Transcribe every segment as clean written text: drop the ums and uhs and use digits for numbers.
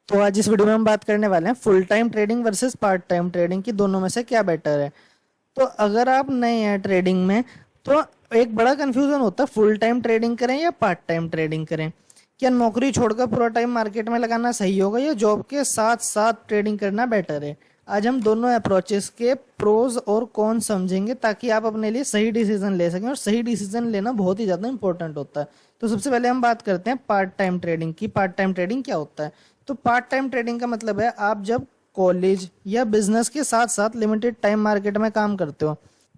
तो आज इस वीडियो में हम बात करने वाले हैं full time trading versus part time trading की, दोनों में से क्या बेटर है। तो अगर आप नए हैं ट्रेडिंग में तो एक बड़ा कंफ्यूजन होता है, फुल टाइम ट्रेडिंग करें या पार्ट टाइम ट्रेडिंग करें। क्या नौकरी छोड़कर पूरा टाइम मार्केट में लगाना सही होगा या जॉब के साथ साथ ट्रेडिंग करना बेटर है। आज हम दोनों अप्रोचेस के प्रोज और कॉन समझेंगे ताकि आप अपने लिए सही डिसीजन ले सकें, और सही डिसीजन लेना बहुत ही ज़्यादा इंपॉर्टेंट होता है। तो सबसे पहले हम बात करते हैं पार्ट टाइम ट्रेडिंग की। पार्ट टाइम ट्रेडिंग क्या होता है? तो पार्ट टाइम ट्रेडिंग का मतलब है आप जब कॉलेज या बिजनेस के साथ साथ लिमिटेड टाइम मार्केट में काम करते हो।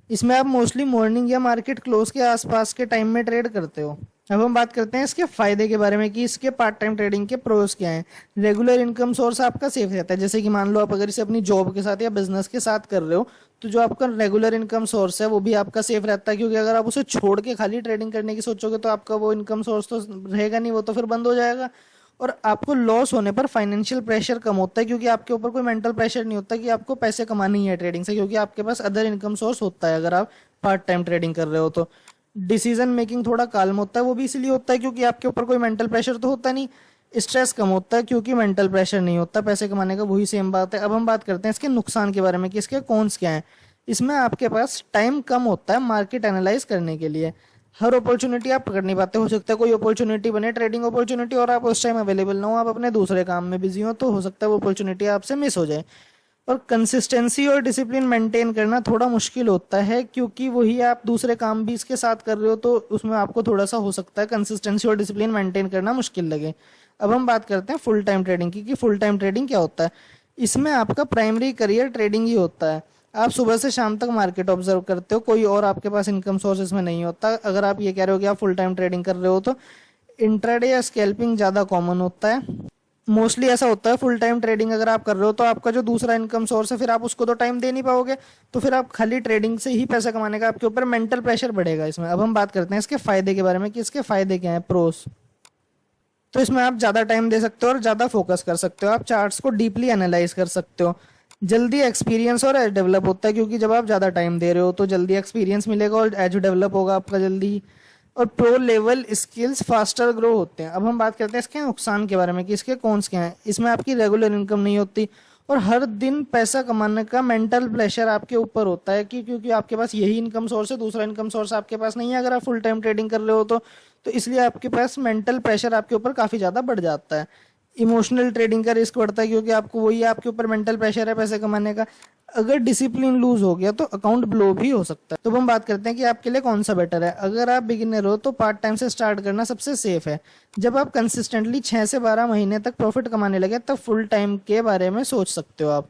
इसमें आप मोस्टली मॉर्निंग या मार्केट क्लोज के आसपास के टाइम में ट्रेड करते हो। अब हम बात करते हैं इसके फायदे के बारे में कि इसके पार्ट टाइम ट्रेडिंग के प्रोस क्या हैं। रेगुलर इनकम सोर्स आपका सेफ रहता है, जैसे कि मान लो आप अगर इसे अपनी जॉब के साथ या बिजनेस के साथ कर रहे हो तो जो आपका रेगुलर इनकम सोर्स है वो भी आपका सेफ रहता है, क्योंकि अगर आप उसे छोड़ के खाली ट्रेडिंग करने की सोचोगे तो आपका वो इनकम सोर्स तो रहेगा नहीं, वो तो फिर बंद हो जाएगा। और आपको लॉस होने पर फाइनेंशियल प्रेशर कम होता है, क्योंकि आपके ऊपर कोई मेंटल प्रेशर नहीं होता कि आपको पैसे कमाने ही है ट्रेडिंग से, क्योंकि आपके पास अदर इनकम सोर्स होता है अगर आप पार्ट टाइम ट्रेडिंग कर रहे हो तो। डिसीजन मेकिंग थोड़ा काल्म होता है, वो भी इसलिए होता है क्योंकि आपके ऊपर कोई मेंटल प्रेशर तो होता नहीं। स्ट्रेस कम होता है क्योंकि मेंटल प्रेशर नहीं होता पैसे कमाने का, वही सेम बात है। अब हम बात करते हैं इसके नुकसान के बारे में कि इसके कॉन्स क्या हैं। इसमें आपके पास टाइम कम होता है मार्केट एनालाइज करने के लिए। हर अपॉर्चुनिटी आप पकड़ नहीं पाते, हो सकता है कोई अपॉर्चुनिटी बने ट्रेडिंग अपॉर्चुनिटी और आप उस टाइम अवेलेबल ना हो, आप अपने दूसरे काम में बिजी हो, तो हो सकता है वो अपॉर्चुनिटी आपसे मिस हो जाए। और कंसिस्टेंसी और डिसिप्लिन मेंटेन करना थोड़ा मुश्किल होता है, क्योंकि वही आप दूसरे काम भी इसके साथ कर रहे हो तो उसमें आपको थोड़ा सा हो सकता है कंसिस्टेंसी और डिसिप्लिन मेंटेन करना मुश्किल लगे। अब हम बात करते हैं फुल टाइम ट्रेडिंग की कि फुल टाइम ट्रेडिंग क्या होता है। इसमें आपका प्राइमरी करियर ट्रेडिंग ही होता है। आप सुबह से शाम तक मार्केट ऑब्जर्व करते हो, कोई और आपके पास इनकम सोर्स इसमें नहीं होता। अगर आप ये कह रहे हो कि आप फुल टाइम ट्रेडिंग कर रहे हो तो इंट्राडे या स्कैल्पिंग ज़्यादा कॉमन होता है। मोस्टली ऐसा होता है फुल टाइम ट्रेडिंग अगर आप कर रहे हो तो आपका जो दूसरा इनकम सोर्स है फिर आप उसको तो टाइम दे नहीं पाओगे, तो फिर आप खाली ट्रेडिंग से ही पैसा कमाने का आपके ऊपर मेंटल प्रेशर बढ़ेगा इसमें। अब हम बात करते हैं इसके फायदे के बारे में कि इसके फायदे क्या हैं, प्रोस। तो इसमें आप ज़्यादा टाइम दे सकते हो और ज़्यादा फोकस कर सकते हो, आप चार्ट्स को डीपली एनालाइज कर सकते हो। जल्दी एक्सपीरियंस और एज डेवलप होता है, क्योंकि जब आप ज़्यादा टाइम दे रहे हो तो जल्दी एक्सपीरियंस मिलेगा और एज डेवलप होगा आपका जल्दी। और pro level skills faster grow होते हैं। अब हम बात करते हैं इसके नुकसान के बारे में कि इसके कौन क्या हैं। इसमें आपकी रेगुलर इनकम नहीं होती और हर दिन पैसा कमाने का मेंटल प्रेशर आपके ऊपर होता है कि क्योंकि आपके पास यही इनकम सोर्स है, दूसरा इनकम सोर्स आपके पास नहीं है अगर आप फुल टाइम ट्रेडिंग कर रहे हो तो इसलिए आपके पास मेंटल प्रेशर आपके ऊपर काफ़ी ज़्यादा बढ़ जाता है। इमोशनल ट्रेडिंग का रिस्क बढ़ता है, क्योंकि आपको वही आपके ऊपर मेंटल प्रेशर है पैसे कमाने का। अगर डिसिप्लिन लूज हो गया तो अकाउंट ब्लो भी हो सकता है। तो हम बात करते हैं कि आपके लिए कौन सा बेटर है। अगर आप बिगिनर हो तो पार्ट टाइम से स्टार्ट करना सबसे सेफ है। जब आप कंसिस्टेंटली 6 से 12 महीने तक प्रॉफिट कमाने लगे तब फुल टाइम के बारे में सोच सकते हो आप।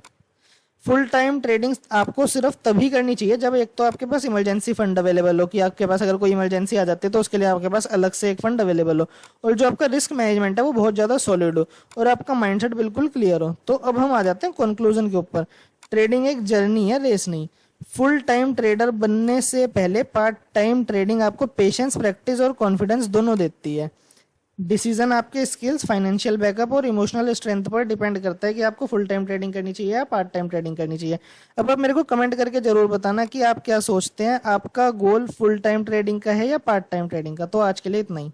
फुल टाइम ट्रेडिंग आपको सिर्फ तभी करनी चाहिए जब एक तो आपके पास इमरजेंसी फंड अवेलेबल हो, कि आपके पास अगर कोई इमरजेंसी आ जाती है तो उसके लिए आपके पास अलग से एक फंड अवेलेबल हो, और जो आपका रिस्क मैनेजमेंट है वो बहुत ज़्यादा सॉलिड हो और आपका माइंडसेट बिल्कुल क्लियर हो। तो अब हम आ जाते हैं कंक्लूजन के ऊपर। ट्रेडिंग एक जर्नी है, रेस नहीं। फुल टाइम ट्रेडर बनने से पहले पार्ट टाइम ट्रेडिंग आपको पेशेंस, प्रैक्टिस और कॉन्फिडेंस दोनों देती है। डिसीजन आपके स्किल्स, फाइनेंशियल बैकअप और इमोशनल स्ट्रेंथ पर डिपेंड करता है कि आपको फुल टाइम ट्रेडिंग करनी चाहिए या पार्ट टाइम ट्रेडिंग करनी चाहिए। अब आप मेरे को कमेंट करके जरूर बताना कि आप क्या सोचते हैं, आपका गोल फुल टाइम ट्रेडिंग का है या पार्ट टाइम ट्रेडिंग का। तो आज के लिए इतना ही।